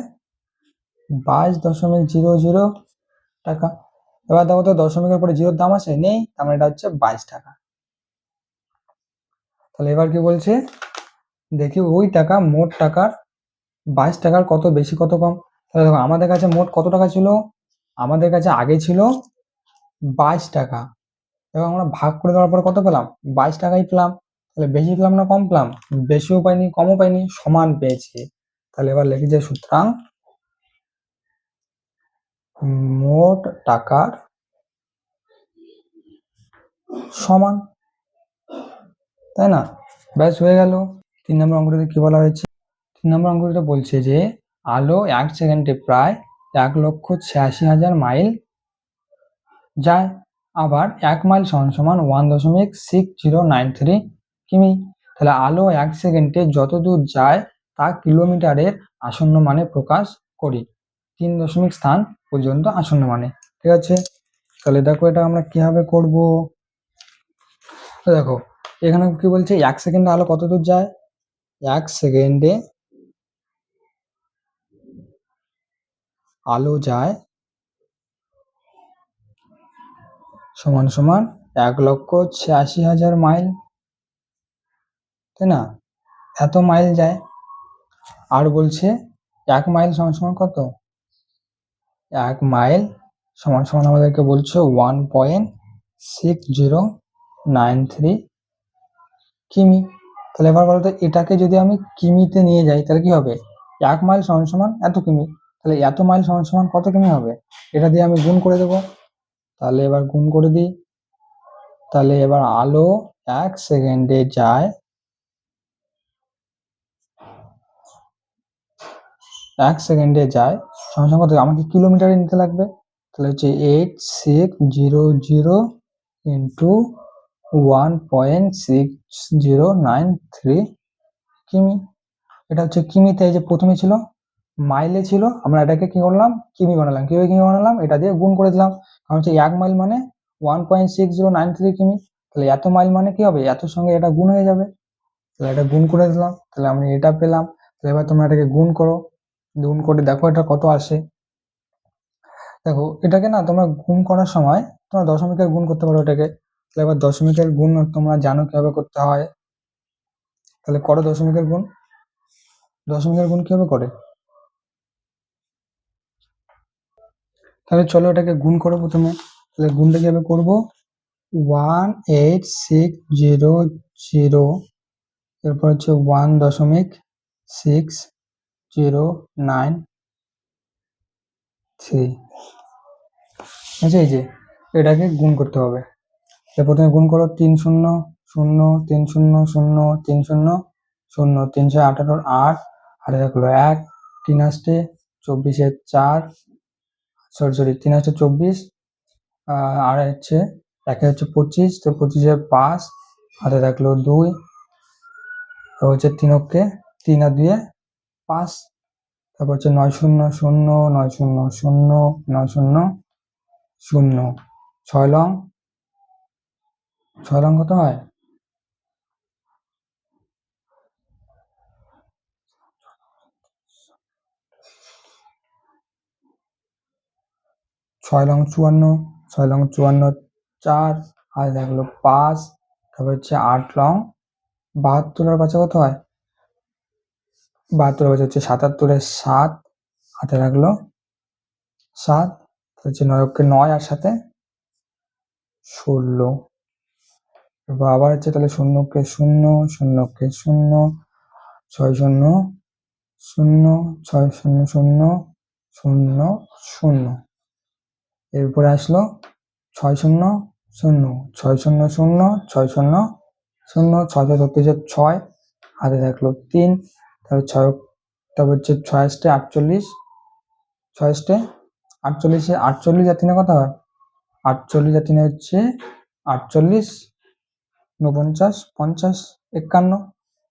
S1: 22.00 টাকা। এবার দেখো তো দশমিকের পরে জিরোর দাম আছে নেই, তার মানে এটা হচ্ছে 22 টাকা। তাহলে এবার কি বলছে দেখি ওই টাকা মোট টাকার 22 টাকার কত বেশি কত কম। তাহলে দেখো আমাদের কাছে মোট কত টাকা ছিল, আমাদের কাছে আগে ছিল 22 টাকা, এবং আমরা ভাগ করে দেওয়ার পরে কত পেলাম 22 টাকাই পেলাম। তাহলে বেশি পেলাম না কম পেলাম, বেশিও পাইনি কমও পাইনি, সমান পেয়েছি। তাহলে এবার লিখি যে সুতরাং মোট টাকার সমান, তাই না? ব্যাস হয়ে গেল। 3 নম্বর অঙ্কটিতে কি বলা হয়েছে, 3 নম্বর অঙ্কটিতে বলছে যে আলো 1 সেকেন্ডে প্রায় 1,86,000 মাইল যায়, আবার 1 মাইল সমান 1.6093 কিমি। তাহলে আলো 1 সেকেন্ডে যত দূর যায় তা কিলোমিটারের আসন্ন মানে প্রকাশ করি, 3 দশমিক স্থান পর্যন্ত আসন্ন মানে। ঠিক আছে, তাহলে দেখো এটা আমরা কিভাবে করব। দেখো এখানে কি বলছে 1 সেকেন্ডে আলো কত দূর যায়, 1 সেকেন্ডে আলো যায় সমান 1,86,000 মাইল, তাই না? এত মাইল যায়। আর বলছে 1 মাইল সমান কত, 1 মাইল সমান আমাদেরকে বলছে 1.6093 কিমি। তাহলে এবার বলতো এটাকে যদি আমি কিমিতে নিয়ে যাই তাহলে কি হবে, 1 মাইল সমান এত কিমি, তাহলে এত মাইল সমান কত কিমি হবে, এটা দিয়ে আমি গুণ করে দেব। তাহলে এবার গুণ করে দিই। তাহলে এবার আলো 1 সেকেন্ডে যায় 1 সেকেন্ডে যায় সমান কত, আমাকে কিলোমিটারে নিতে লাগবে। তাহলে হচ্ছে 8600 ইন্টু 1.6093 কিমি। এটা হচ্ছে কিমিতে, এই যে প্রথমে ছিল মাইলে ছিল, আমরা এটাকে কি করলাম কিমি বানালাম। কিভাবে কিমি বানালাম, এটা দিয়ে গুণ করে দিলাম, কারণ হচ্ছে 1 মাইল মানে 1.6093 কিমি। তাহলে এত মাইল মানে কি হবে, এত সঙ্গে এটা গুণ হয়ে যাবে, তাহলে এটা গুণ করে দিলাম, তাহলে আমি এটা পেলাম। তাহলে এবার তোমরা এটাকে গুণ করো, গুণ করে দেখো এটা কত আসে। দেখো এটাকে না তোমরা গুণ করার সময় তোমরা দশমিকের গুণ করতে পারো এটাকে। তাহলে এবার দশমিকের গুণ তোমরা জানো কিভাবে করতে হয়, তাহলে করো দশমিকের গুণ। দশমিকের গুণ কিভাবে করে, তাহলে চলো এটাকে গুণ করো প্রথমে। তাহলে গুণটা কিভাবে করবো, 18600, এরপর হচ্ছে 1.6093, আচ্ছা এই যে এটাকে গুণ করতে হবে। প্রথমে গুণ করো 3 0 0 3 0 0 3 0 0, 3 6 18 8, হাতে থাকলো 1, 3 আসতে 24 4, সরি 3 আসতে 24, আর হচ্ছে 1 হচ্ছে 25, তো 25 5, হাতে থাকলো 2, হচ্ছে 3 অক্ষে 3 আর 2 5, তারপর হচ্ছে 9 0 0 9 0 0 9 0 0, 6 লং কত হয়, 6 লং 54, 6 লং 54 4, হাতে থাকলো 5, তারপর হচ্ছে 8 লং 72, আর পাশে কত হয় 72, হচ্ছে 77 7, হাতে থাকলো 7, হচ্ছে 9 অক্ষে 9 আর সাথে 16, এবার আবার হচ্ছে তাহলে 0 অক্ষে 0 0 অক্ষে 0 6 0 0 6 0 0 0 0, এরপরে আসলো 6 0 0 6 0 0 6 0 0, 6 36 6, হাতে থাকলো 3, তারপর 6, তারপর হচ্ছে 6 আসতে 48, 6 আসতে 48 48 আর 3 কত হয়? 48 আর 3 হচ্ছে 48, 49, 50, 51।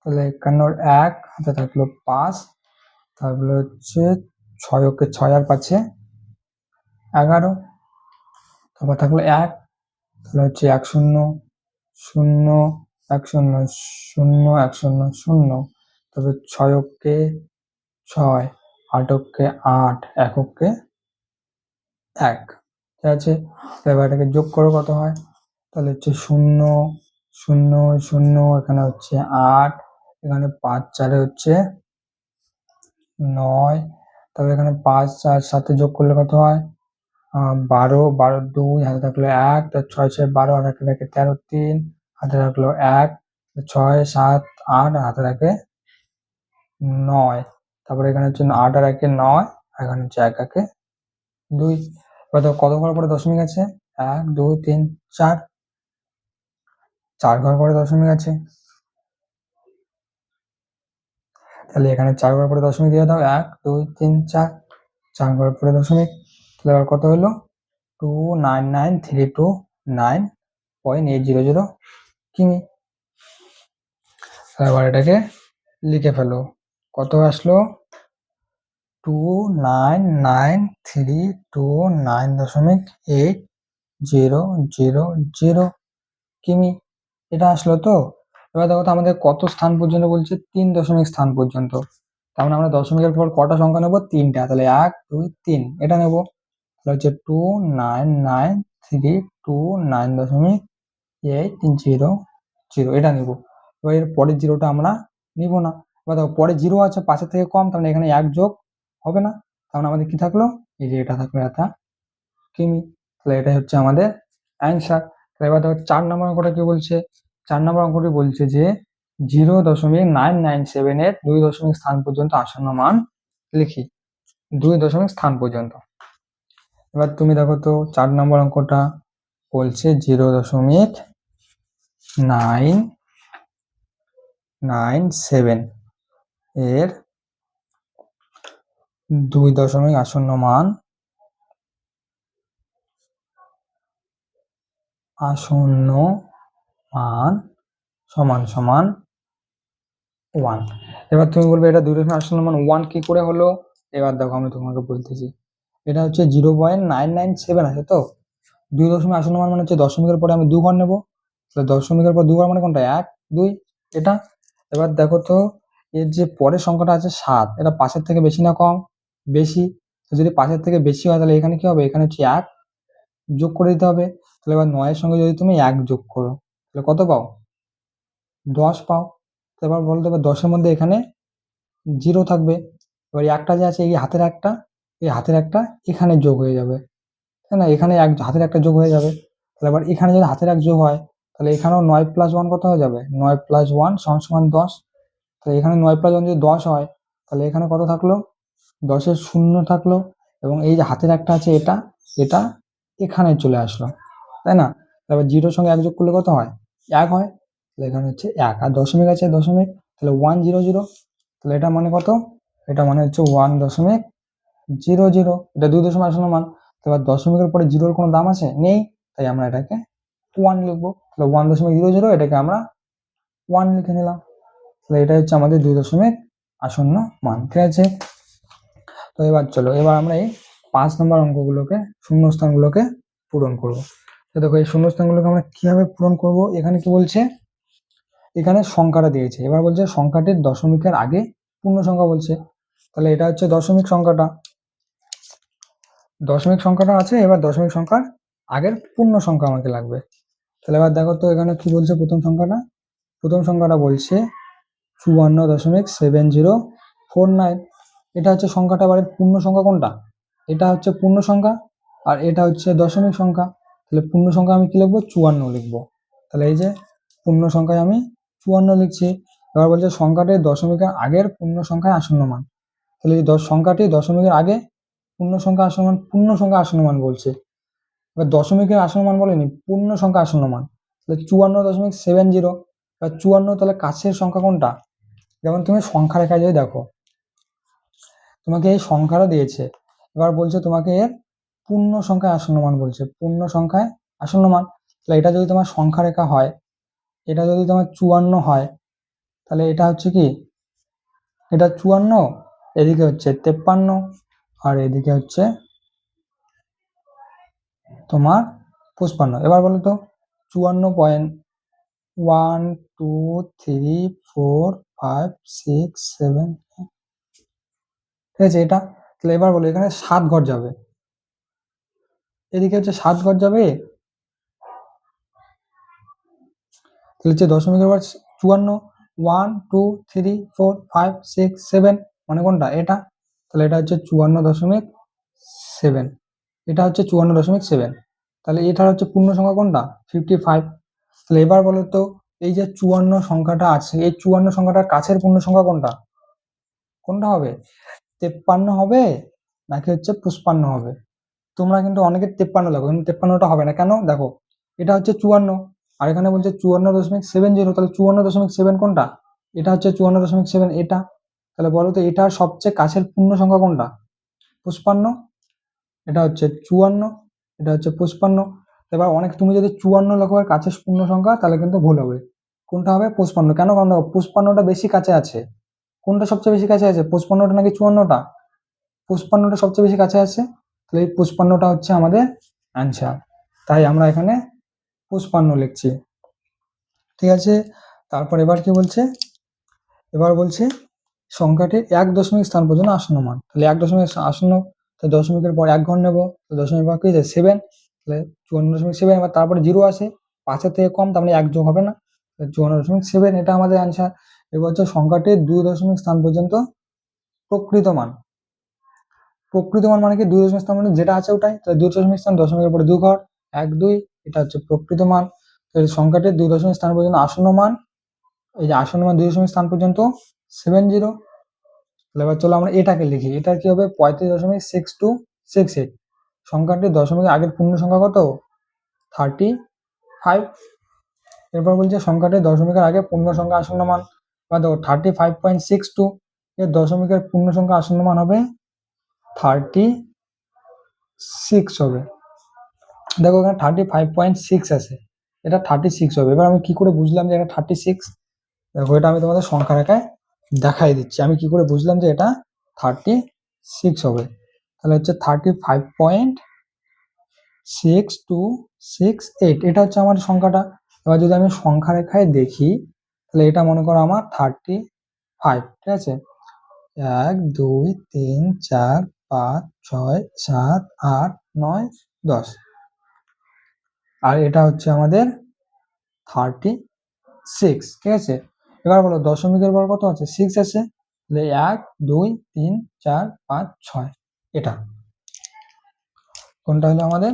S1: তাহলে 51 1 হাতে থাকলো 5, তারপরে হচ্ছে 6 ওকে 6 আর 5 11, তারপর থাকলো 1, তাহলে হচ্ছে 1 0 0 1 0 0 1 0 0, তবে 6 ওকে 6, 8 ওকে 8, 1 ওকে 1, ঠিক আছে। এবার এটাকে যোগ করো কত হয়? তাহলে হচ্ছে 0 0 0, এখানে হচ্ছে 8, এখানে 5 4 হচ্ছে 9, তারপরে এখানে 5 4 7 যোগ করলে কত হয়? 12 12 2 হাতে থাকলো 1, তার 6 6 12, আর হাতে রাখে 13 3, হাতে রাখলো 1, 6 7 8, হাতে রাখে 9, তারপরে এখানে হচ্ছে 8 আর 1 9, এখানে হচ্ছে 1 1 2। এবার দেখো কত ঘর পরে দশমিক আছে? 1 2 3 4, 4 ঘর পরে দশমিক আছে। তাহলে এখানে 4 ঘর পরে দশমিক দিয়ে দাও, 1 2 3 4, 4 ঘর পরে দশমিক। তাহলে এবার কত হলো? 299,329.800 কিমি। এবার এটাকে লিখে ফেলো, কত আসলো? 299.800 কিমি, এটা আসলো তো। এবার দেখো তো আমাদের কত স্থান পর্যন্ত বলছে? 3 দশমিক স্থান পর্যন্ত। তার মানে আমরা দশমিকের পর কটা সংখ্যা নেবো? 3টা। তাহলে 1 2 3 এটা নেবো। তাহলে হচ্ছে 299,329.800 এটা নেব। এবার এর পরের জিরোটা আমরা নিব না। এবার দেখো পরে জিরো আছে, পাশের থেকে কম, তার মানে এখানে 1 যোগ হবে না। তার মানে আমাদের কি থাকলো? এই যে এটা থাকলো এটা কিমি। তাহলে এটাই হচ্ছে আমাদের অ্যান্সার। এবার দেখো 4 নম্বর অঙ্কটা কি বলছে? 4 নম্বর অঙ্কটি বলছে যে 0.997 এর 2 দশমিক স্থান পর্যন্ত আসন্ন মান লিখি। 2 দশমিক স্থান পর্যন্ত। এবার তুমি দেখো তো 4 নম্বর অঙ্কটা বলছে 0.997 এর 2 দশমিক আসন্ন মান সমান সমান 1। এবার তুমি বলবে এটা 2 দশমিক আসন্ন মান 1 কি করে হলো? এবার দেখো আমি তোমাকে বলতেছি, এটা হচ্ছে 0.997 আছে তো, 2 দশমিক আসন্ন মান মানে হচ্ছে দশমিকের পরে আমি 2 ঘর নেবো। তাহলে দশমিকের পর 2 ঘর মানে কোনটা? 1 2 এটা। এবার দেখো তো এর যে পরের সংখ্যাটা আছে 7, এটা পাশের থেকে বেশি না কম? বেশি। তো যদি পাশের থেকে বেশি হয় তাহলে এখানে কি হবে? এখানে হচ্ছে 1 যোগ করে দিতে হবে। তাহলে এবার 9 এর সঙ্গে যদি তুমি 1 যোগ করো তাহলে কত পাও? 10 পাও। তো এবার বলতে হবে 10 এর মধ্যে এখানে 0 থাকবে। এবার একটা যে আছে এই হাতের একটা, এই হাতের একটা এখানে যোগ হয়ে যাবে, তাই না? এখানে হাতের একটা যোগ হয়ে যাবে। তাহলে এবার এখানে যদি হাতের এক যোগ হয় তাহলে এখানেও 9 + 1 কত হয়ে যাবে? 9 + 1 = 10। তাহলে এখানে 9 + 1 যদি 10 হয় তাহলে এখানে কত থাকলো? 10 এর শূন্য থাকলো, এবং এই যে হাতের একটা আছে এটা, এটা এখানে চলে আসলো, তাই না? তারপর 0 এর সঙ্গে 1 যোগ করলে কত হয়? 1 হয়। তাহলে এখানে হচ্ছে 1, আর দশমিক আছে দশমিক, তাহলে 100। তাহলে এটা মানে কত? এটা মানে হচ্ছে 1.00। এটা 2 দশমিক আসন্ন মান। এবার দশমিকের পরে জিরোর কোনো দাম আছে? নেই, তাই আমরা এটাকে 1 লিখবো। তাহলে 1.00 এটাকে আমরা 1 লিখে নিলাম। তাহলে এটা হচ্ছে আমাদের 2 দশমিক আসন্ন মান, ঠিক আছে। তো এবার চলো, এবার আমরা এই 5 নম্বর অঙ্কগুলোকে, শূন্যস্থানগুলোকে পূরণ করব। তো দেখো এই শূন্যস্থানগুলোকে আমরা কিভাবে পূরণ করব? এখানে কি বলছে? এখানে সংখ্যাটা দিয়েছে, এবার বলছে সংখ্যাটির দশমিকের আগে পূর্ণ সংখ্যা বলছে। তাহলে এটা হচ্ছে দশমিক সংখ্যাটা, দশমিক সংখ্যাটা আছে, এবার দশমিক সংখ্যার আগের পূর্ণ সংখ্যা আমাকে লাগবে। তাহলে এবার দেখো তো এখানে কি বলছে? প্রথম সংখ্যাটা, প্রথম সংখ্যাটা বলছে 54.7049। এটা হচ্ছে সংখ্যাটা, এবারে পূর্ণ সংখ্যা কোনটা? এটা হচ্ছে পূর্ণ সংখ্যা, আর এটা হচ্ছে দশমিক সংখ্যা। তাহলে পূর্ণ সংখ্যা আমি কি লিখবো? 54 লিখবো। তাহলে এই যে পূর্ণ সংখ্যায় আমি 54 লিখছি। এবার বলছে সংখ্যাটির দশমিকের আগের পূর্ণ সংখ্যায় আসন্ন মান। তাহলে এই সংখ্যাটি দশমিকের আগে পূর্ণ সংখ্যা আসন্ন মান, পূর্ণ সংখ্যা আসন্ন মান বলছে। এবার দশমিকের আসন্ন মান বলেনি, পূর্ণ সংখ্যা আসন্ন মান। তাহলে 54.70। এবার 54, তাহলে কাছের সংখ্যা কোনটা? যেমন তুমি সংখ্যা রেখায় যদি দেখো, তোমাকে এই সংখ্যাটা দিয়েছে, এবার বলছে তোমাকে এর পূর্ণ সংখ্যায় আসন্ন মান বলছে, পূর্ণ সংখ্যায় আসন্ন মান। তাহলে এটা যদি তোমার সংখ্যা রেখা হয়, এটা যদি তোমার 54 হয়, তাহলে এটা হচ্ছে কি, এটা 54, এদিকে হচ্ছে 53, আর এদিকে হচ্ছে তোমার 55। এবার বলো তো 54.1 2 3 4 5 6 7, ঠিক আছে এটা। তাহলে এবার বলো এখানে 7 ঘর যাবে, এদিকে হচ্ছে 7 ঘর যাবে, তাহলে হচ্ছে দশমিকের পর 54, 1 2 3 4 5 6 7, মানে কোনটা, এটা। তাহলে এটা হচ্ছে 54.7, এটা হচ্ছে 54.7। তাহলে এটার হচ্ছে পূর্ণ সংখ্যা কোনটা, 55। তাহলে এবার বলো তো এই যে 54 সংখ্যাটা আছে, এই 54 সংখ্যাটার কাছের পূর্ণ সংখ্যা কোনটা, কোনটা হবে, 53 হবে নাকি হচ্ছে 55 হবে? তোমরা কিন্তু অনেকে 53 লেখো, কিন্তু 53টা হবে না কেন, দেখো এটা হচ্ছে 54, আর এখানে বলছে 54.70, তাহলে 54.7 কোনটা, এটা হচ্ছে 54.7, এটা। তাহলে বলো তো এটার সবচেয়ে কাছের পূর্ণ সংখ্যা কোনটা, 55। এটা হচ্ছে 54, এটা হচ্ছে 55। এবার অনেক, তুমি যদি 54 লেখো আর কাছের পূর্ণ সংখ্যা, তাহলে কিন্তু ভুল হবে। কোনটা হবে, 55। কেন, কারণ দেখো 55টা বেশি কাছে আছে। কোনটা সবচেয়ে বেশি কাছে আছে, 55টা নাকি 54টা? 55টা সবচেয়ে বেশি কাছে আছে, তাহলে এই 55টা হচ্ছে আমাদের অ্যান্সার। তাই আমরা এখানে 55 লিখছি, ঠিক আছে। তারপর এবার কি বলছে, এবার বলছে সংখ্যাটির 1 দশমিক স্থান পর্যন্ত আসন্ন মান। তাহলে 1 দশমিক আসন্ন, তাহলে দশমিকের পর 1 ঘর নেবো, দশমিক পর কি আছে 7, তাহলে 54.7। এবার তারপরে 0 আসে, 5-এর থেকে কম, তার মানে 1 যোগ হবে না, 54.7, এটা আমাদের অ্যান্সার। এবার হচ্ছে সংখ্যাটির 2 দশমিক স্থান পর্যন্ত প্রকৃত মান। প্রকৃত মান মানে কি, 2 দশমিক স্থান মানে যেটা আছে ওটাই, তাহলে 2 দশমিক স্থান, দশমিকের পরে 2 ঘর, 1 2, এটা হচ্ছে প্রকৃত মান। তাহলে সংখ্যাটির 2 দশমিক স্থান পর্যন্ত আসন্ন মান, এই যে আসন্ন মান 2 দশমিক স্থান পর্যন্ত 70। তাহলে এবার চলো আমরা এটাকে লিখি, এটা কি হবে 35.6268। সংখ্যাটির দশমিকের আগের পূর্ণ সংখ্যা কত, 35। এরপর বলছে সংখ্যাটির দশমিকের আগে পূর্ণ সংখ্যা আসন্ন মান, বা দেখো 35.62, এর দশমিকের পূর্ণ সংখ্যা আসন্ন মান হবে 36 হবে। দেখো এখানে 35.6 আছে, এটা 36 হবে। এবার আমি কি করে বুঝলাম যে এটা 36? দেখো এটা আমি তোমাদের সংখ্যা রেখায় দেখাই দিচ্ছি, আমি কি করে বুঝলাম যে এটা 36 হবে। তাহলে হচ্ছে 35.6268, এটা হচ্ছে আমার সংখ্যাটা। এবার যদি আমি সংখ্যা রেখায় দেখি, তাহলে এটা মনে করো আমার 35, ঠিক আছে। 1 2 3 4 5 6 7 8 9 10, আর এটা হচ্ছে আমাদের 36, ঠিক আছে। এবার বলো দশমিকের পর কত আছে, 6 আছে, তাহলে 1 2 3 4 5 6, এটা কোনটা হলো আমাদের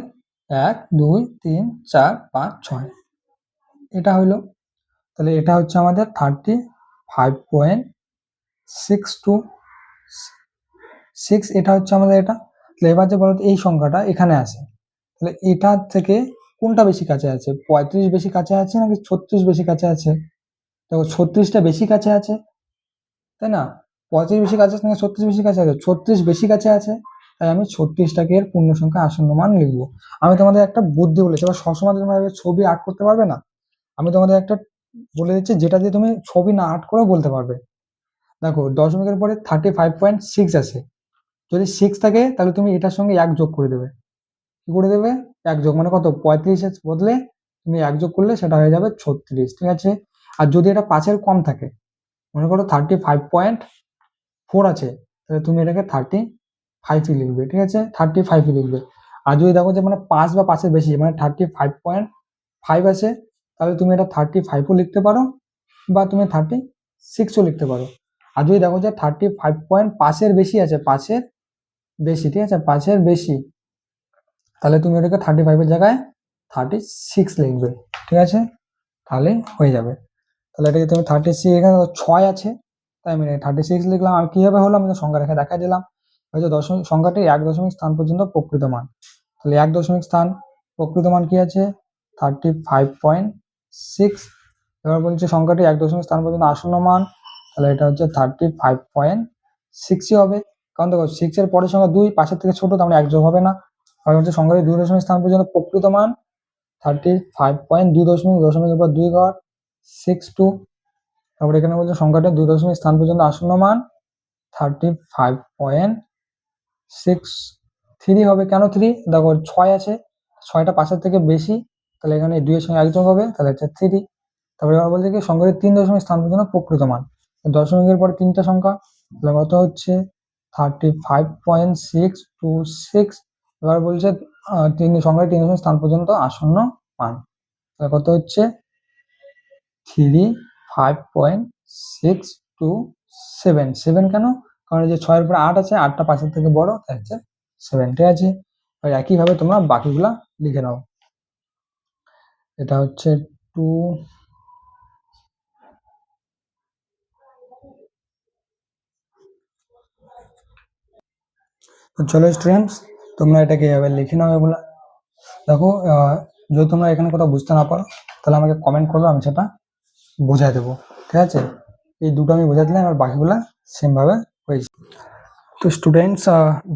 S1: 1 2 3 4 5 6, এটা হলো। তাহলে এটা হচ্ছে আমাদের 35.626, এটা হচ্ছে আমাদের এটা। তাহলে এবার যে বলতো এই সংখ্যাটা এখানে আছে, তাহলে এটার থেকে কোনটা বেশি কাছে আছে, 35 বেশি কাছে আছে নাকি 36 বেশি কাছে আছে? দেখো 36টা বেশি কাছে আছে, তাই না? 35 বেশি কাছে আছে নাকি 36 বেশি কাছে আছে? 36 বেশি কাছে আছে, তাই আমি 36টাকে এর পূর্ণ সংখ্যা আসন্ন মান লিখবো। আমি তোমাদের একটা বুদ্ধি বলেছি, এবার সবসময় তোমরা ছবি আর্ট করতে পারবে না, আমি তোমাদের একটা বলে দিচ্ছি যেটা দিয়ে তুমি ছবি না আর্ট করেও বলতে পারবে। দেখো দশমিকের পরে 35.6 আছে, যদি 6 থাকে তাহলে তুমি এটার সঙ্গে 1 যোগ করে দেবে। কি করে দেবে, 1 যোগ মানে কত, 35 এর বদলে তুমি 1 যোগ করলে সেটা হয়ে যাবে 36, ঠিক আছে। আর যদি এটা 5-এর কম থাকে, মনে করো 35.4 আছে, তাহলে তুমি এটাকে 35ই লিখবে, ঠিক আছে, 35ই লিখবে। আর যদি দেখো যে মানে 5 বা 5-এর বেশি, মানে 35.5 আছে, তাহলে তুমি এটা 35ও লিখতে পারো, বা তুমি 36ও লিখতে পারো। আর যদি দেখো যে 35.5-এর বেশি আছে, 5-এর বেশি, ঠিক আছে, 5-এর বেশি, তাহলে তুমি ওটাকে 35-এর জায়গায় 36 লিখবে, ঠিক আছে, তাহলে হয়ে যাবে। তাহলে এটাকে তুমি 36, এখানে 6 আছে, তাই আমি 36 লিখলাম। আর কিভাবে হলো আমি সংখ্যা রেখে দেখা দিলাম, হয়তো দশমিক সংখ্যাটি 1 দশমিক স্থান পর্যন্ত প্রকৃত মান। তাহলে 1 দশমিক স্থান প্রকৃত মান কি আছে, 35.6। এবার বলছে সংখ্যাটি 1 দশমিক স্থান পর্যন্ত আসন্ন মান, তাহলে এটা হচ্ছে 35.6ই হবে। কারণ দেখো 6 এর পরের সংখ্যা 2, 5-এর থেকে ছোট, তার মানে 1 যোগ হবে না, আর হচ্ছে সংখ্যাটি 2 দশমিক স্থান পর্যন্ত প্রকৃত মান 35.2 দশমিক, দশমিকের পর 2 ঘর 62। তারপরে এখানে বলছে সংখ্যাটা 2 দশমিক স্থান পর্যন্ত আসন্ন মান 35.63 হবে। কেন 3? দেখো 6 আছে, 6টা 5-এর থেকে বেশি, তাহলে এখানে 2 এর সঙ্গে 1 যোগ হবে, তাহলে হচ্ছে 3। তারপরে এবার বলছে কি সংখ্যাটি 3 দশমিক স্থান পর্যন্ত প্রকৃত মান, দশমিকের পরে 3টা সংখ্যা, তাহলে কত হচ্ছে 35.626। এবার বলছে সংখ্যাটি 3 দশমিক স্থান পর্যন্ত আসন্ন মান, তাহলে কত হচ্ছে 35.627। কেন? কারণ এই যে 6-এর উপরে 8 আছে, 8টা 5-এর থেকে বড়, তাই হচ্ছে 7। ঠিক আছে, আর একইভাবে তোমরা বাকিগুলা লিখে নাও। এটা হচ্ছে 2। তো চলো স্টুডেন্টস, তোমরা এটাকে এভাবে লিখে নাও এগুলা। দেখো যদি তোমরা এখানে কোথাও বুঝতে না পারো তাহলে আমাকে কমেন্ট করবে, আমি সেটা বোঝাই দেবো। ঠিক আছে, এই দুটো আমি বোঝাই দিলাম, আর বাকিগুলা সেমভাবে হয়েছে। তো স্টুডেন্টস,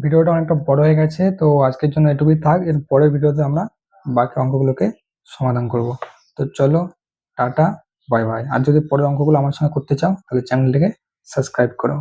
S1: ভিডিওটা অনেকটা বড় হয়ে গেছে, তো আজকের জন্য এটুকুই থাক। এর পরের ভিডিওতে আমরা বাকি অঙ্কগুলোকে সমাধান করব। তো চলো, টাটা, বাই বাই। আর যদি পরের অঙ্কগুলো আমার সঙ্গে করতে চাও তাহলে চ্যানেলটিকে সাবস্ক্রাইব করো।